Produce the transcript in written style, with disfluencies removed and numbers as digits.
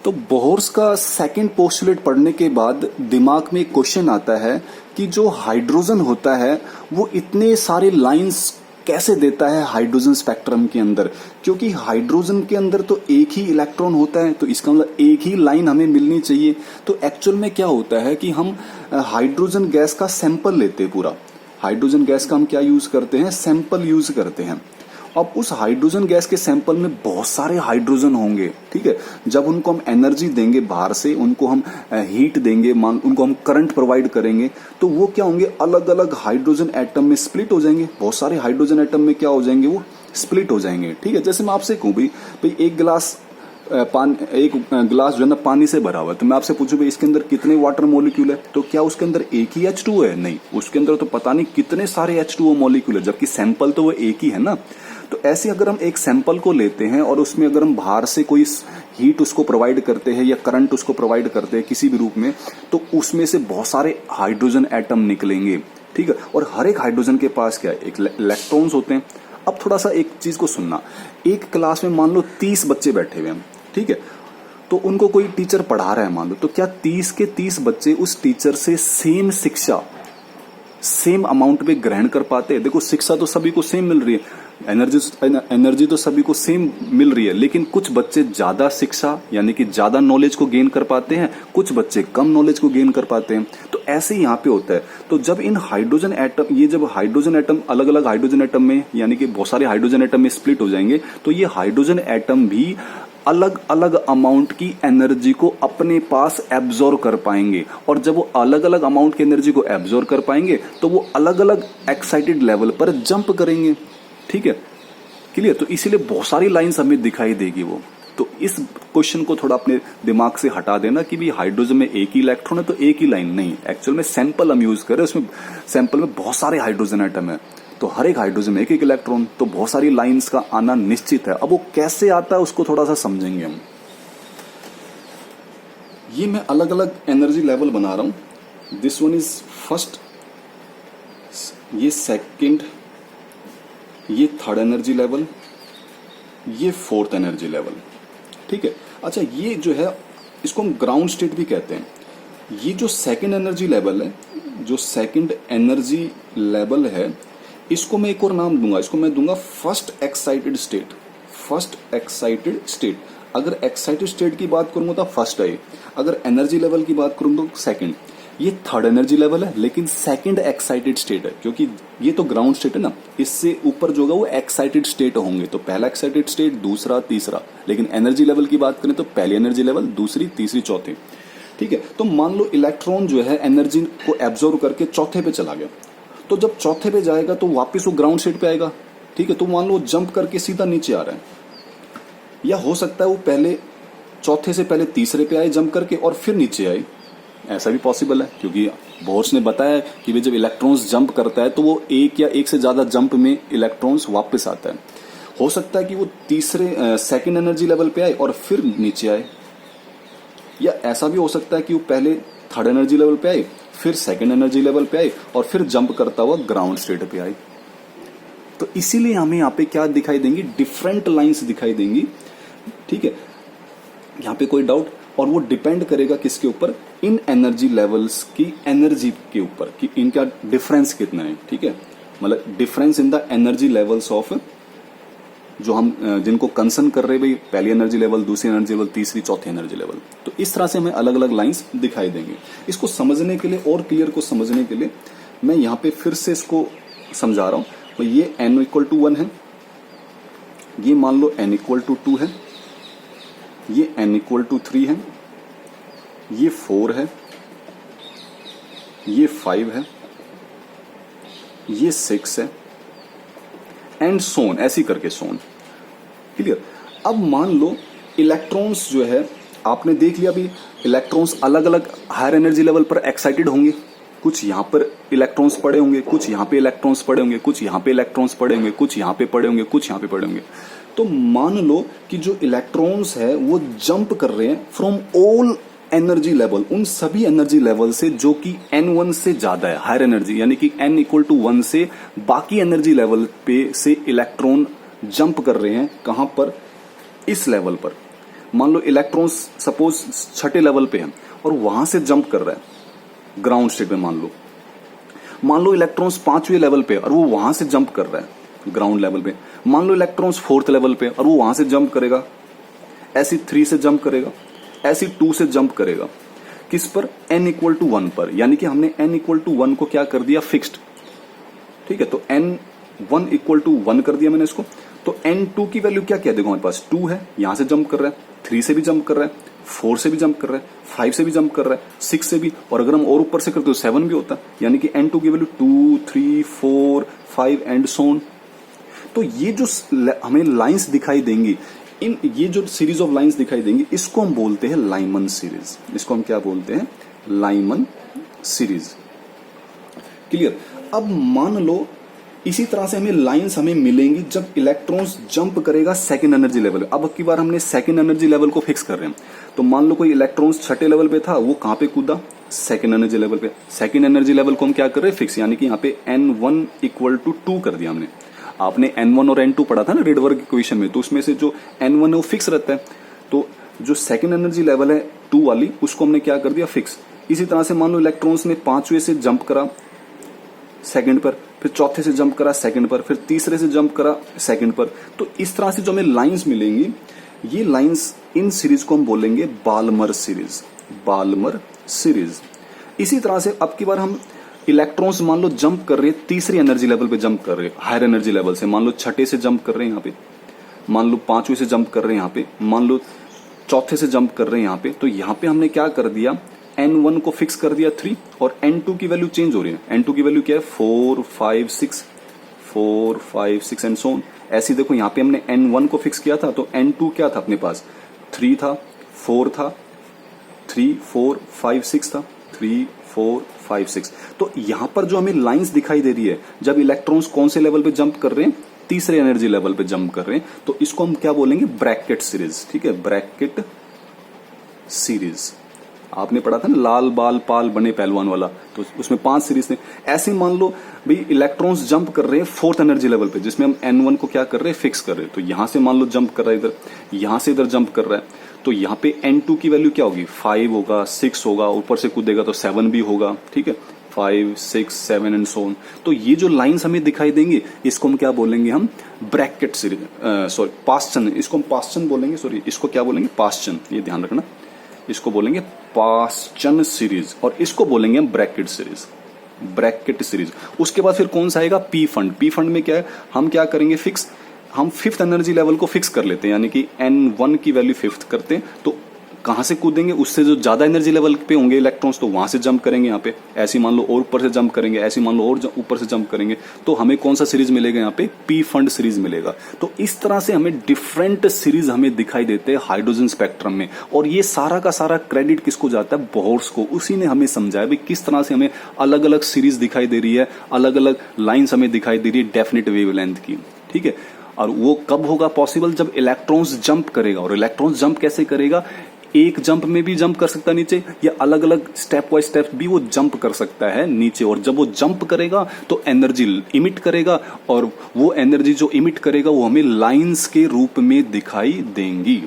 तो बोहर्स का second postulate पढ़ने के बाद दिमाग में एक क्वेश्चन आता है कि जो हाइड्रोजन होता है वो इतने सारे लाइंस कैसे देता है हाइड्रोजन स्पेक्ट्रम के अंदर, क्योंकि हाइड्रोजन के अंदर तो एक ही इलेक्ट्रॉन होता है, तो इसका मतलब एक ही लाइन हमें मिलनी चाहिए। तो एक्चुअल में क्या होता है कि हम हाइड्रोजन गैस का सैंपल लेते हैं। पूरा हाइड्रोजन गैस का हम क्या यूज करते हैं, सैंपल यूज करते हैं। अब उस हाइड्रोजन गैस के सैंपल में बहुत सारे हाइड्रोजन होंगे, ठीक है। जब उनको हम एनर्जी देंगे बाहर से, उनको हम हीट देंगे, उनको हम करंट प्रोवाइड करेंगे, तो वो क्या होंगे, अलग अलग हाइड्रोजन एटम में स्प्लिट हो जाएंगे। बहुत सारे हाइड्रोजन एटम में क्या हो जाएंगे, वो स्प्लिट हो जाएंगे, ठीक है। जैसे मैं आपसे कहूँ भाई एक गिलास एक गिलास जो है ना पानी से भरा हुआ है, तो मैं आपसे पूछूं भाई इसके अंदर कितने वाटर मॉलिक्यूल है, तो क्या उसके अंदर एक ही H2O है? नहीं, उसके अंदर तो पता नहीं कितने सारे H2O मॉलिक्यूल है, जबकि सैंपल तो वो एक ही है ना। तो ऐसे अगर हम एक सैंपल को लेते हैं और उसमें अगर हम बाहर से कोई हीट उसको प्रोवाइड करते हैं या करंट उसको प्रोवाइड करते हैं किसी भी रूप में, तो उसमें से बहुत सारे हाइड्रोजन एटम निकलेंगे, ठीक है। और हर एक हाइड्रोजन के पास क्या है, एक इलेक्ट्रॉन्स होते हैं। अब थोड़ा सा एक चीज को सुनना, एक क्लास में मान लो 30 बच्चे बैठे हुए हैं, ठीक है। तो उनको कोई टीचर पढ़ा रहा है मान लो, तो क्या 30 के 30 बच्चे उस टीचर से सेम शिक्षा सेम अमाउंट में ग्रहण कर पाते हैं? देखो शिक्षा तो सभी को सेम मिल रही है, एनर्जी तो सभी को सेम मिल रही है, लेकिन कुछ बच्चे ज्यादा शिक्षा यानी कि ज्यादा नॉलेज को गेन कर पाते हैं, कुछ बच्चे कम नॉलेज को गेन कर पाते हैं। तो ऐसे ही यहाँ पे होता है। तो जब इन हाइड्रोजन एटम, ये जब हाइड्रोजन एटम अलग अलग हाइड्रोजन एटम में यानी कि बहुत सारे हाइड्रोजन एटम में स्प्लिट हो जाएंगे, तो ये हाइड्रोजन एटम भी अलग अलग अमाउंट की एनर्जी को अपने पास एब्जॉर्ब कर पाएंगे। और जब वो अलग अलग अमाउंट की एनर्जी को एब्जॉर्ब कर पाएंगे तो वो अलग अलग एक्साइटेड लेवल पर जंप करेंगे, ठीक है, क्लियर। तो इसीलिए बहुत सारी लाइंस हमें दिखाई देगी वो। तो इस क्वेश्चन को थोड़ा अपने दिमाग से हटा देना कि भी हाइड्रोजन में एक ही इलेक्ट्रॉन है तो एक ही लाइन नहीं। एक्चुअल में सैंपल हम यूज करें, उसमें सैंपल में बहुत सारे हाइड्रोजन एटम है, तो हर एक हाइड्रोजन में एक एक इलेक्ट्रॉन, तो बहुत सारी लाइंस का आना निश्चित है। अब वो कैसे आता है उसको थोड़ा सा समझेंगे हम। ये मैं अलग अलग एनर्जी लेवल बना रहा हूं। दिस वन इज फर्स्ट, ये सेकंड, ये थर्ड एनर्जी लेवल, ये फोर्थ एनर्जी लेवल, ठीक है। अच्छा, ये जो है इसको हम ग्राउंड स्टेट भी कहते हैं। ये जो सेकंड एनर्जी लेवल है, जो सेकंड एनर्जी लेवल है, इसको मैं एक और नाम दूंगा, इसको मैं दूंगा first excited state. First excited state. अगर एक्साइटेड स्टेट की बात करूंगा तो फर्स्ट है, अगर एनर्जी लेवल की बात करूंगा तो सेकंड। ये थर्ड एनर्जी लेवल है लेकिन सेकंड एक्साइटेड स्टेट है, क्योंकि ये तो ग्राउंड स्टेट है ना, इससे ऊपर जो होगा वो एक्साइटेड स्टेट होंगे। तो पहला एक्साइटेड स्टेट, दूसरा, तीसरा। लेकिन एनर्जी लेवल की बात करें तो पहली एनर्जी लेवल, दूसरी, तीसरी, चौथी, ठीक है। तो मान लो इलेक्ट्रॉन जो है एनर्जी को एब्जॉर्व करके चौथे पे चला गया, तो जब चौथे पे जाएगा तो वापस वो ग्राउंड स्टेट पे आएगा, ठीक है। तो मान लो जंप करके सीधा नीचे आ रहा है, या हो सकता है वो पहले चौथे से पहले तीसरे पे आए जंप करके और फिर नीचे आए, ऐसा भी पॉसिबल है। क्योंकि बोर्स ने बताया कि वे जब इलेक्ट्रॉन्स जंप करता है तो वो एक या एक से ज्यादा जंप में इलेक्ट्रॉन्स वापस आता है। हो सकता है कि वो तीसरे सेकंड एनर्जी लेवल पे आए और फिर नीचे आए, या ऐसा भी हो सकता है कि वो पहले थर्ड एनर्जी लेवल पे आए, फिर सेकंड एनर्जी लेवल पे आए और फिर जंप करता हुआ ग्राउंड स्टेट पे आए। तो इसीलिए हमें यहाँ पे क्या दिखाई देंगी, डिफरेंट लाइंस दिखाई देंगी, ठीक है। यहाँ पे कोई डाउट? और वो डिपेंड करेगा किसके ऊपर, इन एनर्जी लेवल्स की एनर्जी के ऊपर कि इनका डिफरेंस कितना है, ठीक है। मतलब difference in the energy levels of, जो हम जिनको कंसर्न कर रहे हैं भाई, पहली एनर्जी लेवल, दूसरी एनर्जी लेवल, तीसरी, चौथी एनर्जी लेवल। तो इस तरह से हमें अलग अलग लाइंस दिखाई देंगे। इसको समझने के लिए और क्लियर को समझने के लिए मैं यहाँ पे फिर से इसको समझा रहा हूं। तो ये n=1 है, ये मान लो n=2 है, ये n=3 है, ये 4 है, ये 5 है, ये 6 है, एंड सोन, ऐसी करके सोन, क्लियर। अब मान लो इलेक्ट्रॉन्स जो है, आपने देख लिया भी इलेक्ट्रॉन्स अलग अलग हायर एनर्जी लेवल पर एक्साइटेड होंगे। कुछ यहां पर इलेक्ट्रॉन्स पड़े होंगे, कुछ यहां पे इलेक्ट्रॉन्स पड़े होंगे, कुछ यहां पे इलेक्ट्रॉन्स पड़े होंगे, कुछ यहां पे पड़े होंगे, कुछ यहां पे पड़े होंगे। तो मान लो कि जो इलेक्ट्रॉन्स है वो जंप कर रहे हैं फ्रॉम ऑल एनर्जी लेवल, उन सभी एनर्जी लेवल से जो कि n1 से ज्यादा है, हायर एनर्जी, यानी कि n=1 से बाकी एनर्जी लेवल पे से इलेक्ट्रॉन जंप कर रहे हैं। कहां पर? इस लेवल पर। मान लो इलेक्ट्रॉन्स सपोज छठे लेवल पे है और वहां से जंप कर रहा है ग्राउंड स्टेट में, मान लो इलेक्ट्रॉन्स 5वें लेवल पे और वो वहां से जंप कर रहा है ग्राउंड लेवल पे, मान लो इलेक्ट्रॉन्स 4th लेवल पे और वो वहां से जंप करेगा, ऐसी 3 से जंप करेगा, ऐसी 2 से जंप करेगा, किस पर, n इक्वल टू 1 पर, यानी कि हमने n इक्वल टू 1 को क्या कर दिया, फिक्स्ड। ठीक है, तो n1 इक्वल टू 1 कर दिया मैंने इसको। तो n2 की वैल्यू क्या देखो हमारे पास 2 है, यहां से जंप कर रहा है, 3 से भी जंप कर रहा है, 4 से भी जंप कर रहा है, 5 से भी जंप कर रहा है, 6 से भी, और अगर हम और ऊपर से करते तो 7 भी होता है, यानी कि n2 की वैल्यू 2, 3, 4, 5 एंड सो ऑन। तो ये जो हमें लाइंस दिखाई देंगी, ये जो सीरीज ऑफ लाइंस दिखाई देंगी, इसको हम बोलते हैं लाइमन सीरीज। इसको हम क्या बोलते हैं, लाइमन सीरीज। क्लियर। अब मान लो इसी तरह से हमें लाइंस हमें मिलेंगी जब इलेक्ट्रॉन्स जंप करेगा सेकंड एनर्जी लेवल। अब की बार हमने सेकंड एनर्जी लेवल को फिक्स कर रहे हैं, तो मान लो कोई इलेक्ट्रॉन्स छठे लेवल पे था, वो कहां पे कूदा, सेकंड एनर्जी लेवल पे। सेकंड एनर्जी लेवल को हम क्या कर रहे हैं, फिक्स, यानी कि यहाँ पे n1 इक्वल टू 2 कर दिया हमने। आपने n1 और n2 पढ़ा था ना रेडबर्ग इक्वेशन में, तो उसमें से जो n1 है वो फिक्स रहता है, तो जो सेकंड एनर्जी लेवल है 2 वाली, उसको हमने क्या कर दिया, फिक्स। इसी तरह से मान लो इलेक्ट्रॉन्स ने 5वें से जंप करा सेकंड पर, फिर चौथे से जंप करा सेकंड पर, फिर तीसरे से जंप करा सेकंड पर। तो इस तरह से जो हमें लाइंस मिलेंगी, ये लाइंस, इन सीरीज को हम बोलेंगे बाल्मर सीरीज, बाल्मर सीरीज। इसी तरह से अब की बार हम इलेक्ट्रॉन्स मान लो जंप कर रहे हैं, तीसरी एनर्जी लेवल पे जंप कर रहे हैं, हायर एनर्जी लेवल से, मान लो छठे से जंप कर रहे हैं यहाँ पे, मान लो 5वें से जंप कर रहे हैं यहाँ पे, मान लो चौथे से जंप कर रहे हैं यहाँ पे। तो यहाँ पे हमने क्या कर दिया, n1 को फिक्स कर दिया 3, और n2 की वैल्यू चेंज हो रही है। n2 की वैल्यू क्या है, 4, 5, 6, 4, 5, 6 एंड सो ऑन। ऐसे देखो यहाँ पे हमने n1 को फिक्स किया था, तो n2 क्या था अपने पास, 3 था, 4 था, 3, 4, 5, 6 था, 3, 4, 5, 6। तो यहाँ पर जो हमें लाइंस दिखाई दे रही है, जब इलेक्ट्रॉन्स कौन से लेवल पे जंप कर रहे हैं, तीसरे एनर्जी लेवल पे जंप कर रहे हैं, तो इसको हम क्या बोलेंगे, ब्रैकेट सीरीज। ठीक है, ब्रैकेट सीरीज। आपने पढ़ा था ना, लाल बाल पाल बने पहलवान वाला, तो उसमें 5 सीरीज थे। ऐसे मान लो भाई इलेक्ट्रॉन्स जंप कर रहे हैं 4th एनर्जी लेवल पे, जिसमें हम n1 को क्या कर रहे हैं, फिक्स कर रहे हैं। तो यहां से मान लो जंप कर रहा है इधर, यहां से इधर जंप कर रहा है, तो यहाँ पे n2 की वैल्यू क्या होगी, 5 होगा, 6 होगा, ऊपर से कूदेगा तो 7 भी होगा। ठीक है, 5, 6, 7 एंड सो ऑन। तो ये जो लाइंस हमें दिखाई देंगी, इसको हम क्या बोलेंगे, हम ब्रैकेट सीरीज, सॉरी पास्चन, इसको हम पास्चन बोलेंगे, सॉरी इसको क्या बोलेंगे, पास्चन, ये ध्यान रखना, इसको बोलेंगे पास्चन सीरीज, और इसको बोलेंगे हम ब्रैकेट सीरीज, ब्रैकेट सीरीज। उसके बाद फिर कौन सा आएगा, पी फंड। पी फंड में क्या है, हम क्या करेंगे, फिक्स, हम 5th एनर्जी लेवल को फिक्स कर लेते हैं, यानी कि n1 की वैल्यू 5th करते हैं, तो कहां से कूदेंगे, उससे जो ज्यादा एनर्जी लेवल पे होंगे इलेक्ट्रॉन्स, तो वहां से जंप करेंगे यहाँ पे, ऐसे मान लो और ऊपर से जंप करेंगे, ऐसे मान लो और ऊपर से जंप करेंगे, तो हमें कौन सा सीरीज मिलेगा, यहाँ पे पी फंड सीरीज मिलेगा। तो इस तरह से हमें डिफरेंट सीरीज हमें दिखाई देते हैं हाइड्रोजन स्पेक्ट्रम में, और ये सारा का सारा क्रेडिट किसको जाता है, बोहर्स को। उसी ने हमें समझाया भाई किस तरह से हमें अलग अलग सीरीज दिखाई दे रही है, अलग अलग लाइन्स हमें दिखाई दे रही है डेफिनेट वेवलेंथ की। ठीक है, और वो कब होगा पॉसिबल, जब इलेक्ट्रॉन्स जंप करेगा। और इलेक्ट्रॉन्स जंप कैसे करेगा, एक जंप में भी जंप कर सकता है नीचे, या अलग अलग स्टेप बाय स्टेप भी वो जंप कर सकता है नीचे। और जब वो जंप करेगा तो एनर्जी इमिट करेगा, और वो एनर्जी जो इमिट करेगा वो हमें लाइंस के रूप में दिखाई देंगी।